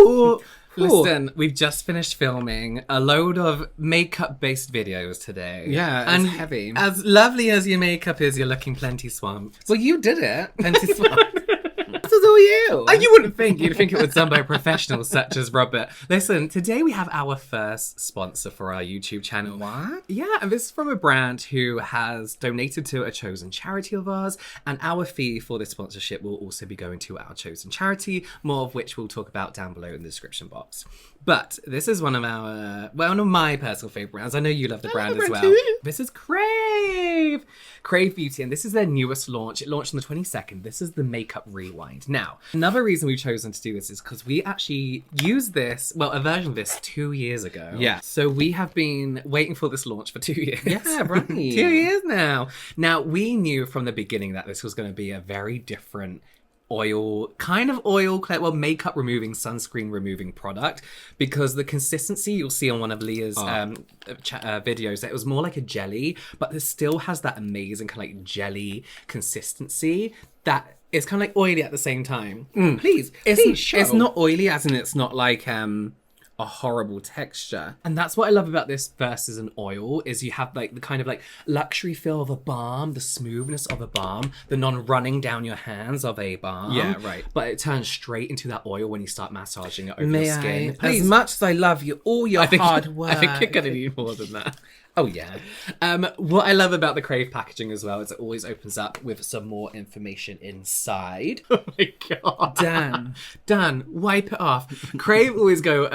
Ooh. Listen, we've just finished filming a load of makeup-based videos today. Yeah, and it's heavy. As lovely as your makeup is, you're looking plenty swamped. Well, you did it. Plenty swamped. This is all you. Oh, you wouldn't think. You'd think it was done by professionals such as Robert. Listen, today we have our first sponsor for our YouTube channel. What? Yeah, and this is from a brand who has donated to a chosen charity of ours, and our fee for this sponsorship will also be going to our chosen charity, more of which we'll talk about down below in the description box. But this is one of my personal favourite brands. I know you love the brand as well. Too. This is Krave. Krave Beauty, and this is their newest launch. It launched on the 22nd. This is the Makeup Rewind. Now, another reason we've chosen to do this is because we actually used this, well, a version of this 2 years ago. Yeah. So we have been waiting for this launch for 2 years. Yeah, right. 2 years now. Now, we knew from the beginning that this was going to be a very different makeup removing, sunscreen removing product, because the consistency you'll see on one of Leah's videos, that it was more like a jelly, but this still has that amazing kind of like jelly consistency that is kind of like oily at the same time. Please show. It's not oily, as in it's not like a horrible texture. And that's what I love about this versus an oil, is you have like the kind of like luxury feel of a balm, the smoothness of a balm, the non-running down your hands of a balm. Yeah, right. But it turns straight into that oil when you start massaging it over your skin. As much as I love you, all your hard work. I think you're going to need more than that. Oh, yeah. What I love about the Krave packaging as well is it always opens up with some more information inside. Oh my God. Dan, wipe it off. Krave always go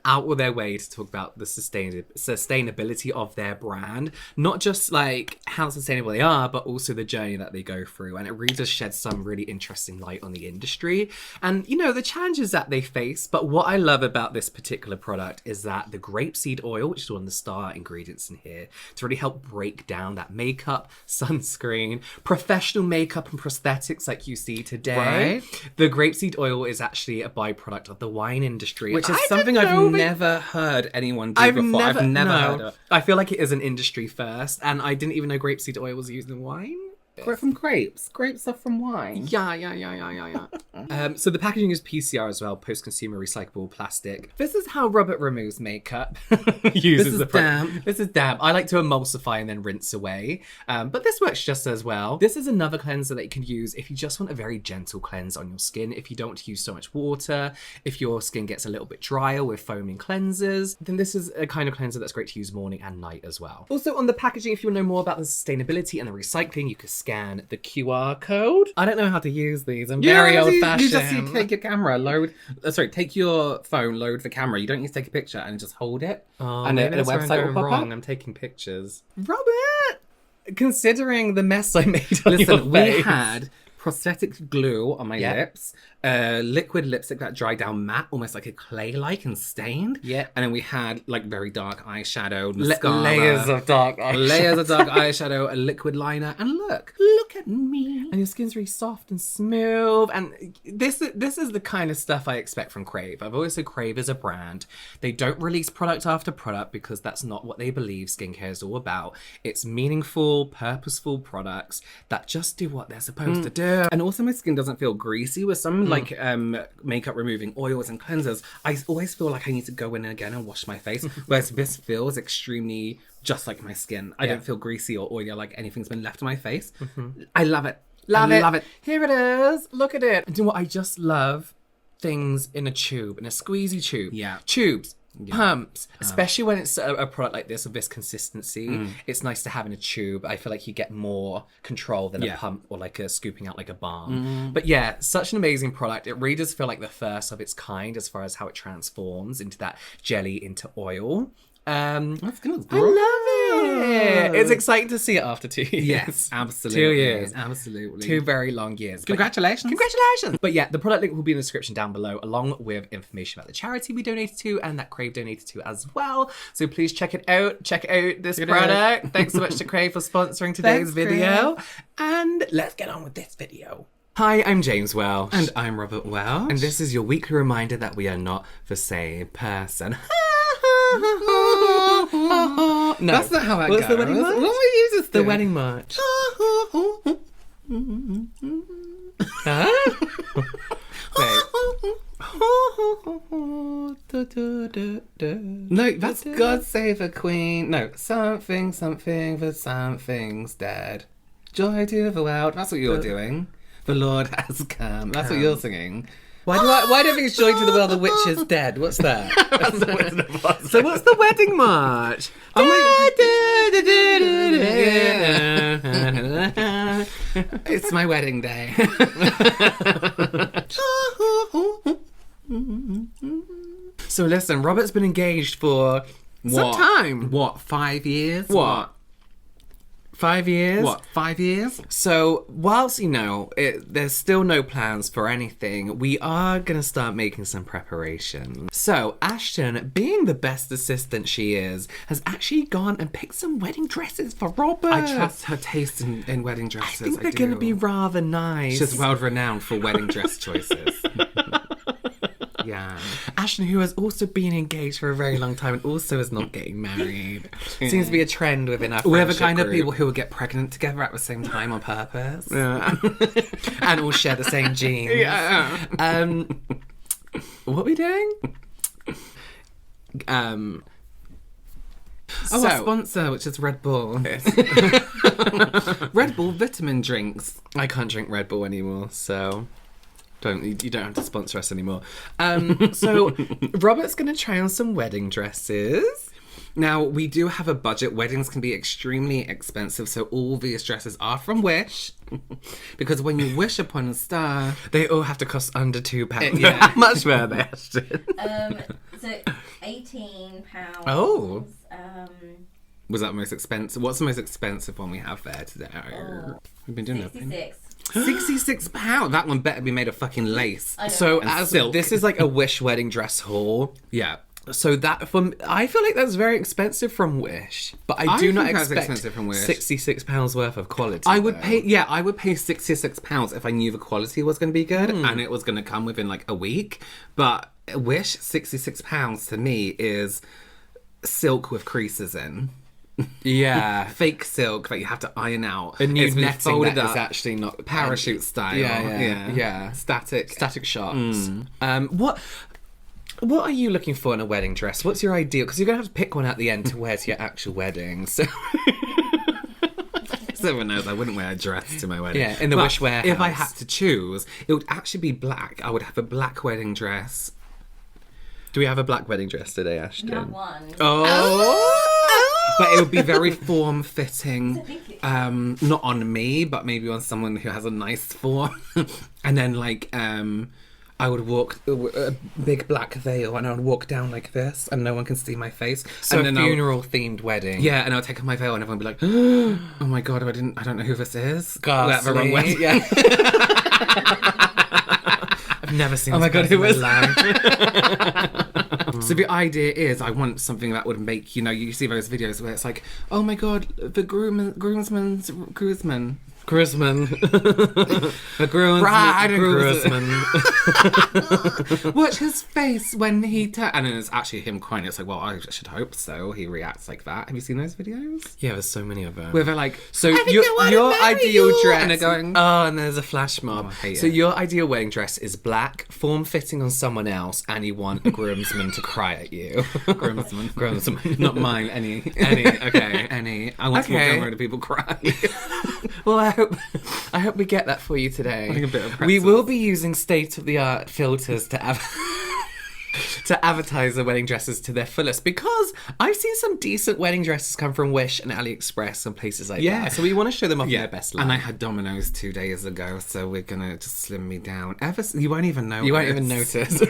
out of their way to talk about the sustainability of their brand. Not just like how sustainable they are, but also the journey that they go through. And it really does shed some really interesting light on the industry. And, you know, the challenges that they face. But what I love about this particular product is that the grapeseed oil, which is one of the star ingredients in here, to really help break down that makeup, sunscreen, professional makeup and prosthetics like you see today. Right. The grapeseed oil is actually a byproduct of the wine industry. Which is something I've never heard anyone do before. I've never heard of it. I feel like it is an industry first, and I didn't even know grapeseed oil was used in wine. From grapes. Grapes are from wine. Yeah. So the packaging is PCR as well, post-consumer recyclable plastic. This is how Robert removes makeup. This is damp. I like to emulsify and then rinse away. But this works just as well. This is another cleanser that you can use if you just want a very gentle cleanse on your skin. If you don't want to use so much water, if your skin gets a little bit drier with foaming cleansers, then this is a kind of cleanser that's great to use morning and night as well. Also on the packaging, if you want to know more about the sustainability and the recycling, you can scan the QR code. I don't know how to use these. I'm very old-fashioned. You just take your camera, take your phone, load the camera. You don't need to take a picture and just hold it. And the website will pop up. I'm taking pictures. Robert! Considering the mess I made on your face. We had prosthetic glue on my lips, liquid lipstick that dried down matte, almost like a clay-like and stained. Yeah. And then we had like very dark eyeshadow, mascara, layers of dark eyeshadow, a liquid liner, and look at me. And your skin's really soft and smooth. And this is the kind of stuff I expect from Krave. I've always said Krave is a brand. They don't release product after product because that's not what they believe skincare is all about. It's meaningful, purposeful products that just do what they're supposed to do. And also my skin doesn't feel greasy. With some like makeup removing oils and cleansers, I always feel like I need to go in again and wash my face, whereas this feels extremely just like my skin. I don't feel greasy or oily, like anything's been left on my face. I love it. Love it. Here it is. Look at it. And you know what? I just love things in a tube, in a squeezy tube. Yeah. Tubes. Pumps, especially when it's a product like this of this consistency. It's nice to have in a tube. I feel like you get more control than a pump or like a scooping out like a balm. But yeah, such an amazing product. It really does feel like the first of its kind as far as how it transforms into that jelly into oil. That's gonna I love it. It's exciting to see it after 2 years. Yes, absolutely. 2 years. Absolutely. 2 very long years. Congratulations. But yeah, the product link will be in the description down below, along with information about the charity we donated to and that Krave donated to as well. So please check it out. Check out this product. Thanks so much to Krave for sponsoring today's video. And let's get on with this video. Hi, I'm James Welsh. And I'm Robert Welsh. And this is your weekly reminder that we are not the same person. No, that's not how that goes. The wedding march? What we use is the wedding march. Huh? Wait. No, that's God Save a Queen. No, something for something's dead. Joy to the world. That's what you're doing. The Lord has come. That's what you're singing. Why do I think it's Joy to the World, the witch is dead? What's that? So what's the wedding march? It's my wedding day. So listen, Robert's been engaged for some time. What, 5 years? What? 5 years? What, 5 years? So, whilst, there's still no plans for anything, we are going to start making some preparation. So, Ashton, being the best assistant she is, has actually gone and picked some wedding dresses for Robert. I trust her taste in wedding dresses. I think they're going to be rather nice. She's world-renowned for wedding dress choices. Yeah. Ashton, who has also been engaged for a very long time and also is not getting married. Seems to be a trend within our friendship We're the kind of group. people who will get pregnant together at the same time on purpose. Yeah. And all share the same genes. Yeah. What are we doing? Our sponsor, which is Red Bull. Red Bull vitamin drinks. I can't drink Red Bull anymore, so... You don't have to sponsor us anymore. So Robert's going to try on some wedding dresses. Now, we do have a budget. Weddings can be extremely expensive, so all these dresses are from Wish. Because when you wish upon a star... They all have to cost under £2. Yeah. How much were they, Ashton? So £18. Oh. Was that the most expensive? What's the most expensive one we have there today? We've been doing that. 66. £66. That one better be made of fucking lace. So And as silk. this is like a Wish wedding dress haul. Yeah. So I feel like that's very expensive from Wish, but I do not think that's expect expensive from Wish. £66 worth of quality. I would though. I would pay £66 if I knew the quality was going to be good and it was going to come within like a week. But Wish, £66 to me is silk with creases in. Yeah. Fake silk that you have to iron out. A new It's netting folded that is up, actually not parachute style. Yeah. Static shots. What are you looking for in a wedding dress? What's your ideal? Because you're going to have to pick one at the end to wear to your actual wedding. So everyone knows I wouldn't wear a dress to my wedding. Yeah, in the But Wish warehouse. if I had to choose, it would actually be black. I would have a black wedding dress. do we have a black wedding dress today, Ashton? Not one. Oh. But it would be very form-fitting. Not on me, but maybe on someone who has a nice form. And then, like, I would walk a big black veil, and I would walk down like this, and no one can see my face. So and a then funeral-themed wedding. Yeah, and I'll take off my veil, and everyone would be like, "Oh my god, I don't know who this is." Ghastly. The wrong wedding. Yeah. I've never seen. Oh my god, who is that? So the idea is, I want something that would make, you see those videos where it's like, oh my god, the groomsman. The Bride and groomsman. Watch his face when he and then it's actually him crying. It's like, well, I should hope so. He reacts like that. Have you seen those videos? Yeah, there's so many of them. Where they're like, So I think your I wanna marry ideal you. dress, And they're going, oh, and there's a flash mob. Oh, I hate So it. your ideal wedding dress is black, form-fitting on someone else, and you want a groomsman to cry at you. groomsman. Not mine, any. Okay, any. I want to walk Okay. down where the people cry. Well, I hope we get that for you today. Like a bit of We pretzels. will be using state-of-the-art filters to advertise the wedding dresses to their fullest, because I've seen some decent wedding dresses come from Wish and AliExpress and places like Yeah. that. So we want to show them off in their best light. And I had Domino's 2 days ago, so we're gonna just slim me down. You won't even know. You won't even notice.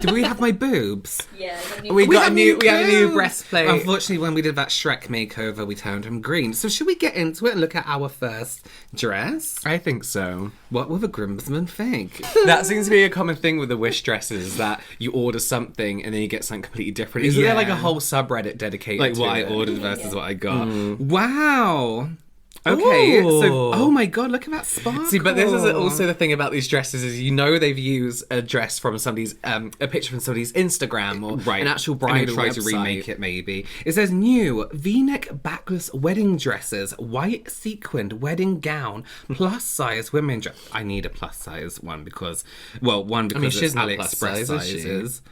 Do we have my boobs? Yeah. We got have a new boobs. breastplate. Unfortunately, when we did that Shrek makeover, we turned them green. So should we get into it and look at our first dress? I think so. What will the groomsmen think? That seems to be a common thing with the Wish dresses, that you order something and then you get something completely different. Isn't there like a Yeah. whole subreddit dedicated Like to what I it? ordered versus what I got. Wow. Okay, Ooh. so oh my god, look at that sparkle. See, but this is also the thing about these dresses is they've used a dress from somebody's a picture from somebody's Instagram or an actual bridal try website. to remake it maybe. It says new V-neck backless wedding dresses, white sequined wedding gown, plus size women dress. I need a plus size one because she's it's not AliExpress plus size, is she? sizes.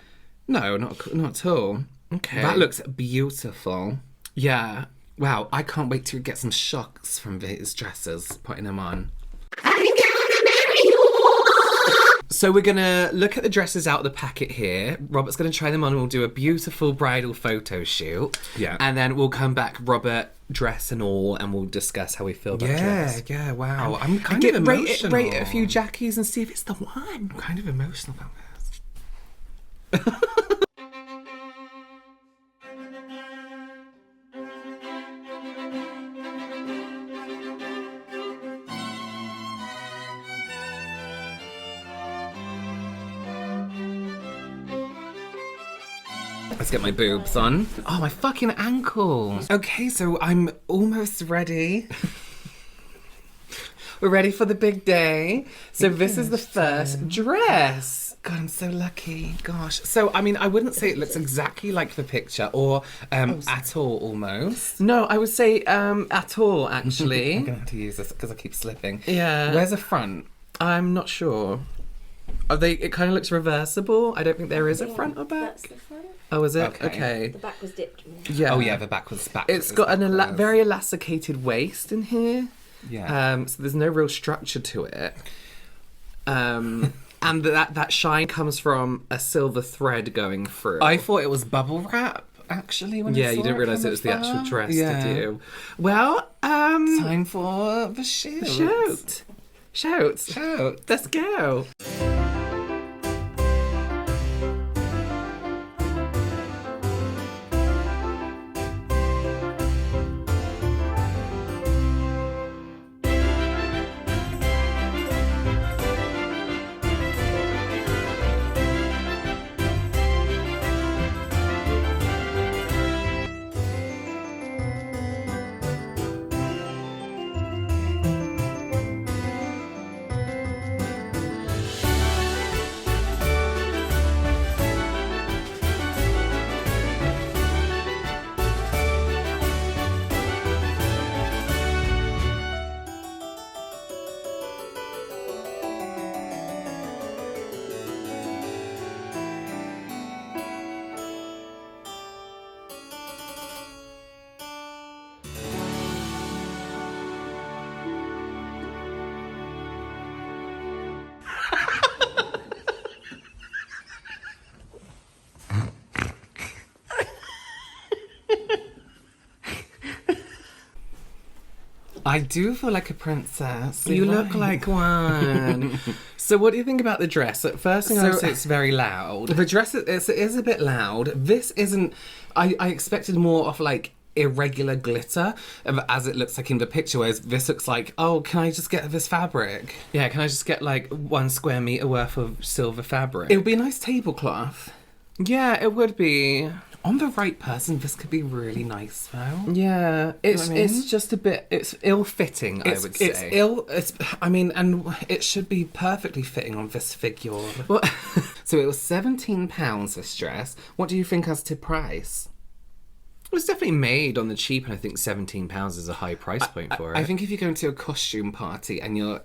No, not at all. Okay. That looks beautiful. Yeah. Wow, I can't wait to get some shocks from these dresses, putting them on. So we're going to look at the dresses out of the packet here. Robert's going to try them on and we'll do a beautiful bridal photo shoot. Yeah. And then we'll come back, Robert, dress and all, and we'll discuss how we feel about dress. Yeah, wow. I'm kind of emotional. Rate it a few Jackies and see if it's the one. I'm kind of emotional about this. Let's get my boobs on. Oh, my fucking ankle. Okay, so I'm almost ready. We're ready for the big day. So this is the first dress. God, I'm so lucky. Gosh. So, I mean, I wouldn't say it looks exactly like the picture or at all, almost. No, I would say at all, actually. I'm going to have to use this because I keep slipping. Yeah. Where's the front? I'm not sure. It kind of looks reversible. I don't think there is a front or back. That's the front. Oh, is it? Okay. The back was dipped more. Yeah. Oh, yeah, the back was back. It's got an very elasticated waist in here. Yeah. So there's no real structure to it. And that shine comes from a silver thread going through. I thought it was bubble wrap, actually, when I saw you didn't realise from it was the actual afar. dress, Yeah. did you? Well, Time for the shoot. Shout. Let's go. I do feel like a princess. You look like one. So what do you think about the dress? First thing I would say, it's very loud. The dress is a bit loud. This isn't... I expected more of like irregular glitter as it looks like in the picture, whereas this looks like, oh, can I just get this fabric? Yeah, can I just get like 1 square meter worth of silver fabric? It would be a nice tablecloth. Yeah, it would be. On the right person, this could be really nice, though. Yeah, it's what I mean? it's just a bit, it's ill-fitting, I would say. And it should be perfectly fitting on this figure. Well, So it was £17, this dress. What do you think as to price? it was definitely made on the cheap, and I think £17 is a high price point for it. I think if you go into a costume party and your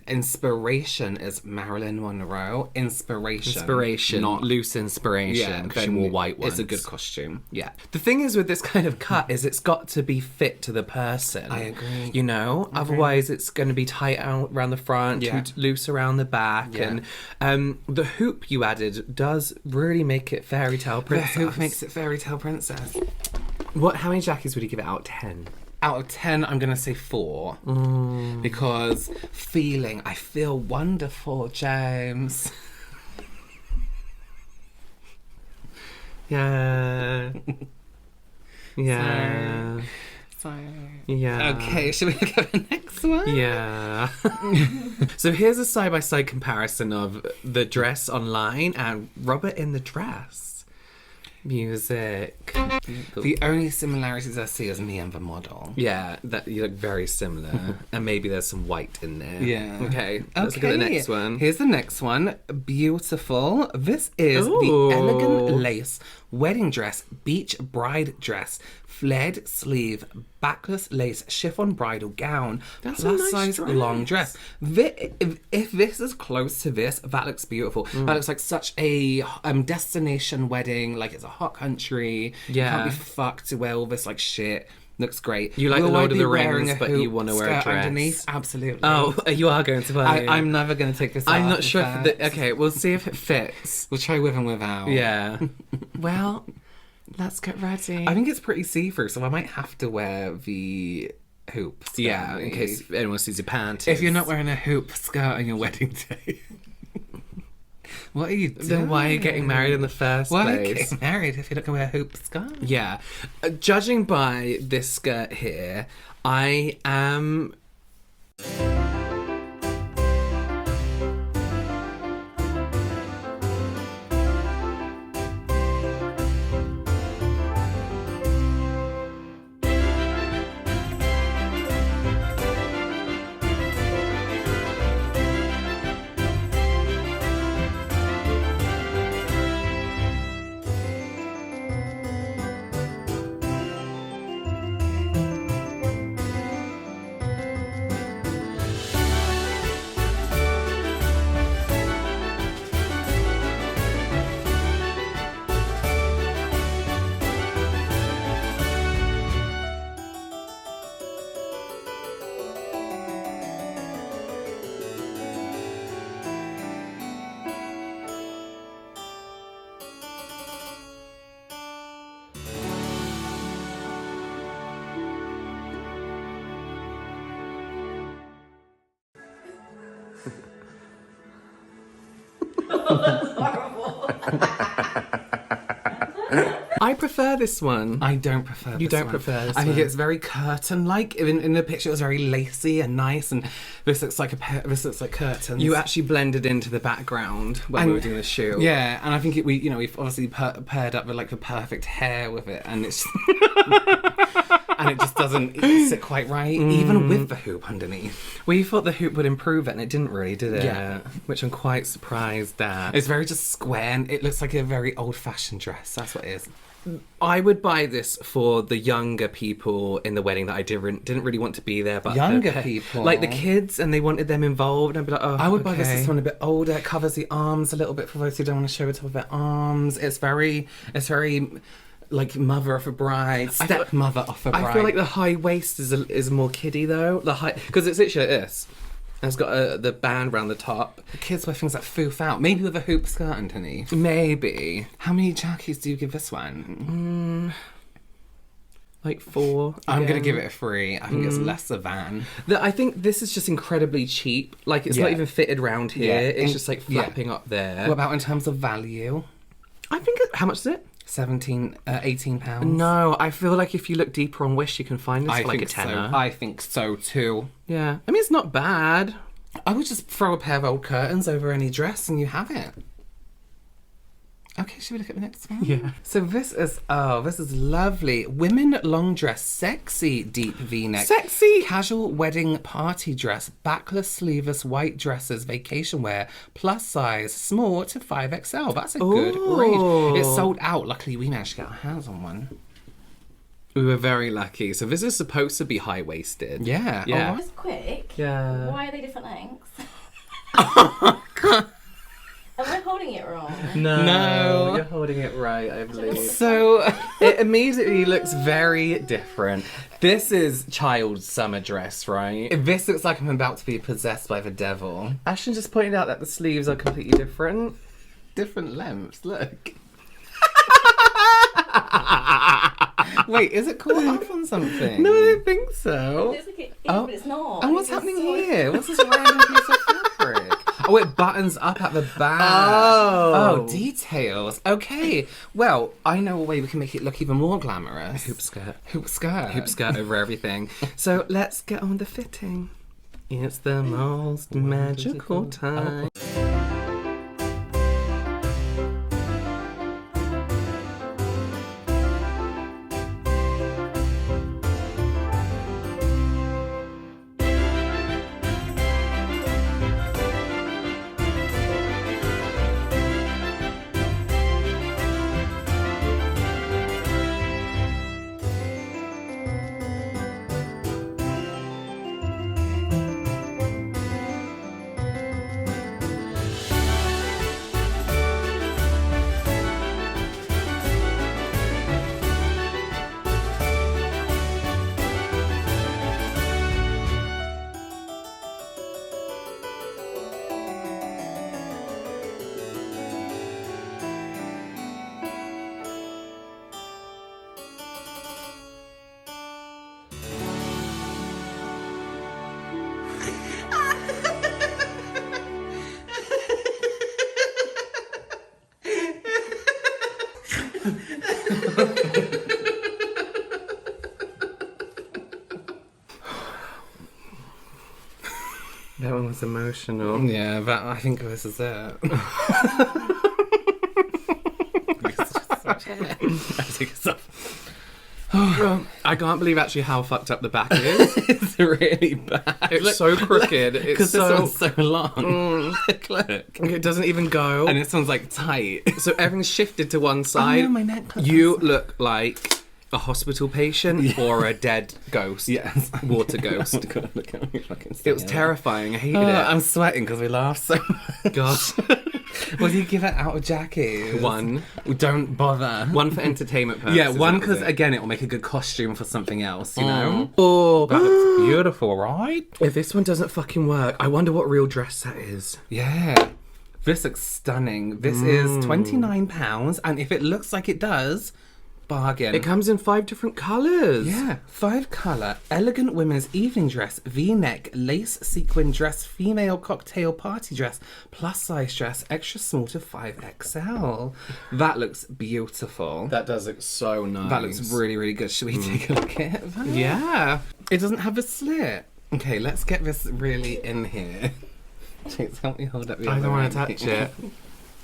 inspiration is Marilyn Monroe, inspiration, not loose inspiration, because she then wore white ones. It's a good costume. Yeah. The thing is with this kind of cut is it's got to be fit to the person. I agree. You know? Otherwise it's going to be tight out around the front, Yeah. too loose around the back. Yeah. And the hoop you added does really make it fairy tale princess. The hoop makes it fairy tale princess. How many Jackies would you give it out of 10? Out of 10, I'm going to say 4. Because I feel wonderful, James. Yeah. Yeah. Sorry. Yeah. Okay, should we look at the next one? Yeah. So here's a side-by-side comparison of the dress online and Robert in the dress. Music. The only similarities I see is me and the model. Yeah, that you look very similar. And maybe there's some white in there. Yeah. Okay, let's look at the next one. Here's the next one. Beautiful. This is Ooh. the elegant lace wedding dress, beach bride dress, flared sleeve, backless lace chiffon bridal gown, That's a plus nice size dress. long dress. If this is close to this, that looks beautiful. That looks like such a destination wedding. Like it's a hot country. Yeah. You can't be fucked to wear all this like shit. Looks great. You like Will the I Lord of be the wearing Rings, a but you hoop want to wear a skirt dress. underneath? Absolutely. Oh, you are going to wear it. I'm never going to take this I'm off. not sure in if fact. okay, we'll see if it fits. We'll try with and without. Yeah. Well, let's get ready. I think it's pretty see-through, so I might have to wear the hoop skirt. yeah, in case anyone sees your panties. If you're not wearing a hoop skirt on your wedding day. What are you doing? then why are you getting married in the first Why are you place? getting married if you're not going to wear a hoop skirt? Yeah. Judging by this skirt here, I am... I prefer this one. I don't prefer this You don't one. prefer this I think one? it's very curtain-like. In the picture, it was very lacy and nice, and this looks like this looks like curtains. You actually blended into the background when we were doing the shoot. Yeah, and I think we've obviously paired up with like the perfect hair with it, and it's and it just doesn't sit quite right, even with the hoop underneath. We thought the hoop would improve it, and it didn't really, did it? Yeah. Which I'm quite surprised at. It's very just square, and it looks like a very old-fashioned dress. That's what it is. I would buy this for the younger people in the wedding that I didn't really want to be there, but Younger people? like the kids, and they wanted them involved. And I'd be like, oh, I would buy this okay. for someone a bit older. It covers the arms a little bit for those who don't want to show the top of their arms. It's very like mother of a bride, stepmother of a bride. I feel like the high waist is more kiddie though. The high, because it's literally like this. And it's got the band round the top. the kids wear things that foof out. Maybe with a hoop skirt underneath. Maybe How many jackies do you give this one? like 4. I'm again. gonna give it a 3. I think it's lesser than. I think this is just incredibly cheap. Like it's not Yeah. even fitted round here. Yeah. It's just like Yeah. flapping up there. What about in terms of value? I think how much is it? 18 pounds. No, I feel like if you look deeper on Wish, you can find this I for like a think tenner. so. I think so too. Yeah, I mean it's not bad. I would just throw a pair of old curtains over any dress and you have it. Okay, should we look at the next one? Yeah. So this is lovely. Women long dress, sexy deep V-neck. Sexy. Casual wedding party dress, backless sleeveless white dresses, vacation wear, plus size, small to 5XL. That's a good Ooh. range. It's sold out. Luckily, we managed to get our hands on one. We were very lucky. So this is supposed to be high waisted. Yeah. Yeah. Oh, Just quick. Yeah. Why are they different lengths? Am I holding it wrong? No. you're holding it right, I believe. so It immediately looks very different. This is child's summer dress, right? this looks like I'm about to be possessed by the devil. Ashton just pointed out that the sleeves are completely different. Different lengths, look. Wait, is it caught up on something? No, I don't think so. It's like it is, Oh. but it's not. And what's It's happening so- here? What's this random piece of fabric? Oh, it buttons up at the back. Oh. Details. Okay. Well, I know a way we can make it look even more glamorous. Hoop skirt. Hoop skirt. Hoop skirt over everything. So let's get on with the fitting. It's the most magical time. That one was emotional. Yeah, but I think this is it. I can't believe actually how fucked up the back is. It's really bad. It's so crooked. Because this one's so long. Look. It doesn't even go. And this one's like tight. So everything's shifted to one side. no, my neck hurts. You look like a hospital patient or a dead ghost. Yes. Water ghost. Oh, God, look at me fucking It was terrifying. I hated Oh, it. I'm sweating because we laughed so much. God. What do you give it out of Jackie's? One. Don't bother. One for entertainment purposes. Yeah, one that was because, it. again, it will make a good costume for something else, you know? Oh, That looks beautiful, right? if this one doesn't fucking work, I wonder what real dress that is. Yeah. This looks stunning. This is £29, and if it looks like it does, bargain. It comes in 5 different colours. Yeah, 5 colour, elegant women's evening dress, V-neck, lace sequin dress, female cocktail party dress, plus size dress, extra small to 5XL. That looks beautiful. That does look so nice. That looks really, really good. Should we take a look at it? Yeah. It doesn't have a slit. Okay, let's get this really in here. Chase, help me hold up the I other don't want one. to touch it.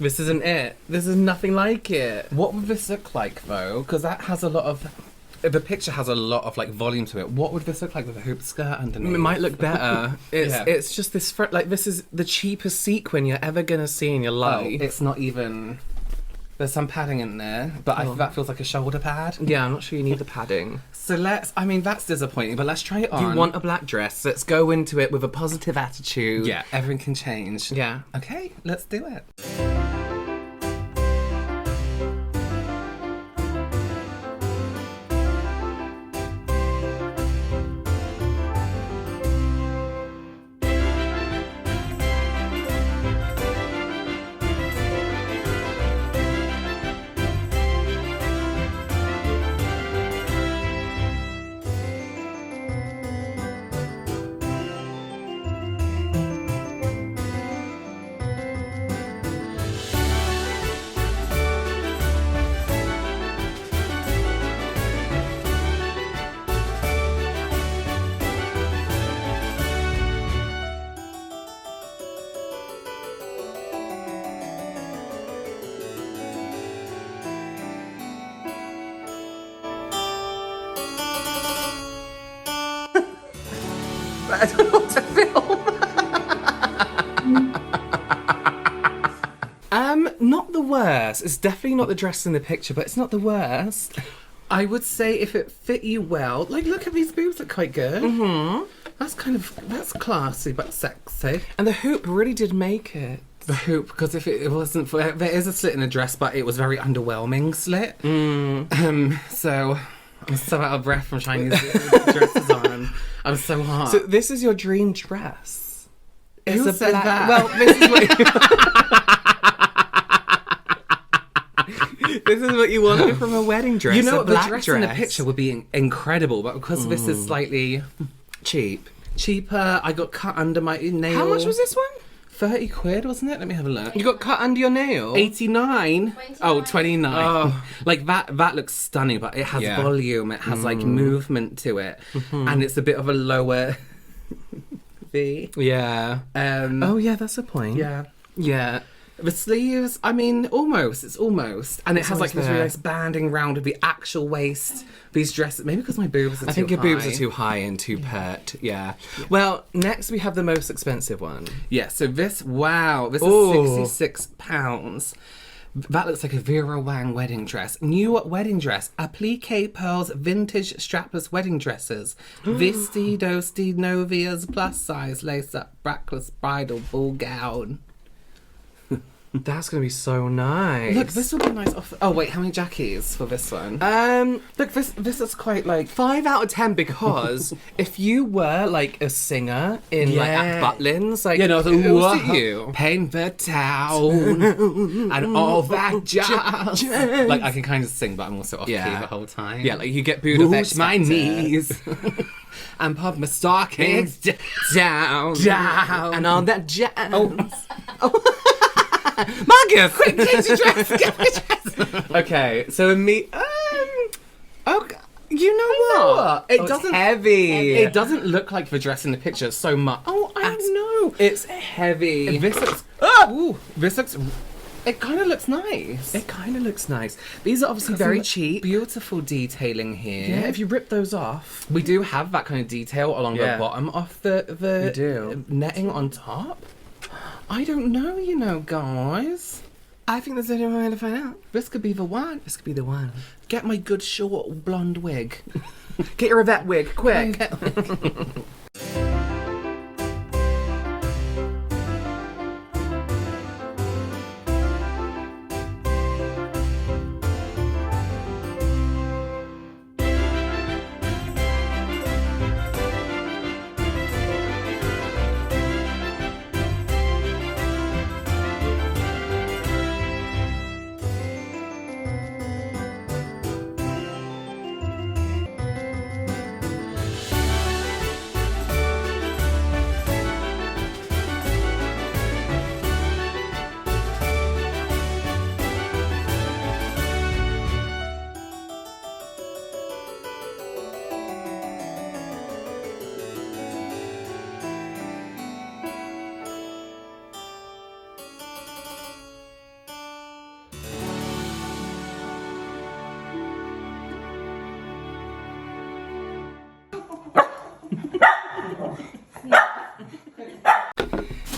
This isn't it. This is nothing like it. What would this look like, though? Because that has a lot of... The picture has a lot of, like, volume to it. What would this look like with a hoop skirt underneath? It might look better. Yeah. It's just this like this is the cheapest sequin you're ever gonna see in your Oh, life. it's not even... There's some padding in there, but that feels like a shoulder pad. Yeah, I'm not sure you need the padding. So I mean, that's disappointing, but let's try it on. You want a black dress? Let's go into it with a positive attitude. Yeah, everything can change. Yeah. Okay, let's do it. I don't know what to film. Not the worst. It's definitely not the dress in the picture, but it's not the worst. I would say if it fit you well, like look at these boobs, look quite good. Mm-hmm. That's classy but sexy. And the hoop really did make it. The hoop, because if it wasn't for, there is a slit in the dress, but it was very underwhelming slit. So I'm so out of breath from trying these dresses on. I'm so hot. So this is your dream dress. Who a said black- that? Well, this is what this is what you wanted from a wedding dress. you know a what, the black dress in the picture would be incredible, but because this is slightly cheaper, I got cut under my nail. How much was this one? 30 quid, wasn't it? Let me have a look. You got cut under your nail. 89. 29. Oh, 29. Oh. Like that looks stunning, but it has Yeah. volume, it has like movement to it, and it's a bit of a lower V. Yeah. Oh yeah, that's a point. yeah. Yeah. The sleeves, I mean, it's almost. And it has like almost this there. really nice banding round of the actual waist. These dresses, maybe because my boobs are I think too your boobs high. are too high and too pert. Yeah. Well, next we have the most expensive one. Yeah, so this is Ooh. £66. That looks like a Vera Wang wedding dress. New wedding dress. Applique Pearls vintage strapless wedding dresses. Vestidos de Novias plus size lace-up brackless bridal ball gown. That's gonna be so nice. Look, this would be nice. Oh wait, how many Jackies for this one? Look, this is quite like 5 out of 10 because if you were like a singer in like Yeah. at Butlins, like you know, the it was you. paint the town and all that jazz. Like I can kind of sing, but I'm also off key Yeah. the whole time. Yeah, like you get booed up Boots my X Factor. knees and pop my stockings down. and all that jazz. Marcus, quick, change your dress. Get my dress. Okay, so me. Okay. You know what? It doesn't heavy. It doesn't look like the dress in the picture so much. Oh, I know. It's heavy. This looks. Ooh, this looks. It kind of looks nice. It kind of looks nice. These are obviously very cheap. Beautiful detailing here. Yeah, if you rip those off. We do have that kind of detail along the bottom of the We do. netting on top. I don't know, you know, guys. I think there's only one way to find out. This could be the one. This could be the one. Get my good short blonde wig. Get your Yvette wig, quick.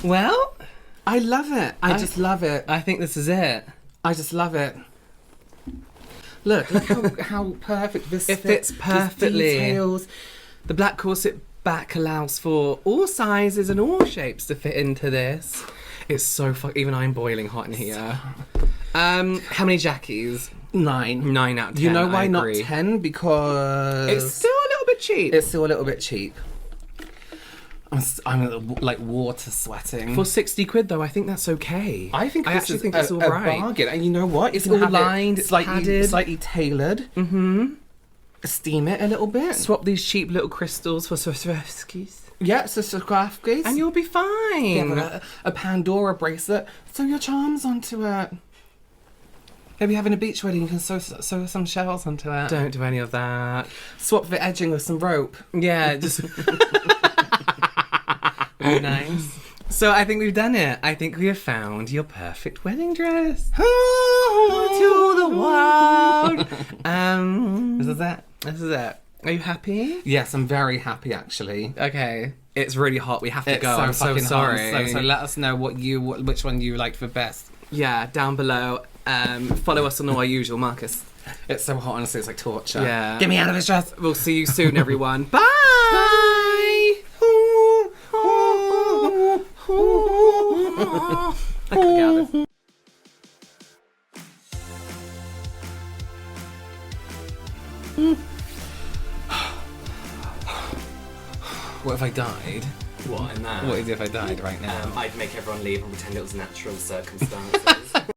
Well, I love it. I just love it. I think this is it. I just love it. Look how perfect this It fits perfectly. These details. The black corset back allows for all sizes and all shapes to fit into this. It's so even I'm boiling hot in here. How many jackies? 9. 9 out of 10. You know why I not agree. 10? Because It's still a little bit cheap. It's still a little bit cheap. I'm like water sweating. For 60 quid though, I think that's okay. I actually think it's all a right. bargain. And you know what? It's all lined, it's slightly, padded. slightly tailored. Mm-hmm. Steam it a little bit. Swap these cheap little crystals for Swarovskis. Yeah, so Swarovskis. And you'll be fine. Yeah, a Pandora bracelet. Sew your charms onto it. Maybe having a beach wedding, you can sew some shells onto it. Don't do any of that. Swap the edging with some rope. Yeah, just... Very nice. So I think we've done it. I think we have found your perfect wedding dress. To the world. This is it. This is it. Are you happy? Yes, I'm very happy actually. Okay. It's really hot. We have to It's go. so I'm so fucking sorry. hot. So let us know which one you liked the best. Yeah, down below. Follow us on all our usual, Marcus. It's so hot, honestly, it's like torture. Yeah. Get me out of this dress. We'll see you soon, everyone. Bye. I can't get out of this. What if I died? What in that? What if I died right now? I'd make everyone leave and pretend it was natural circumstances.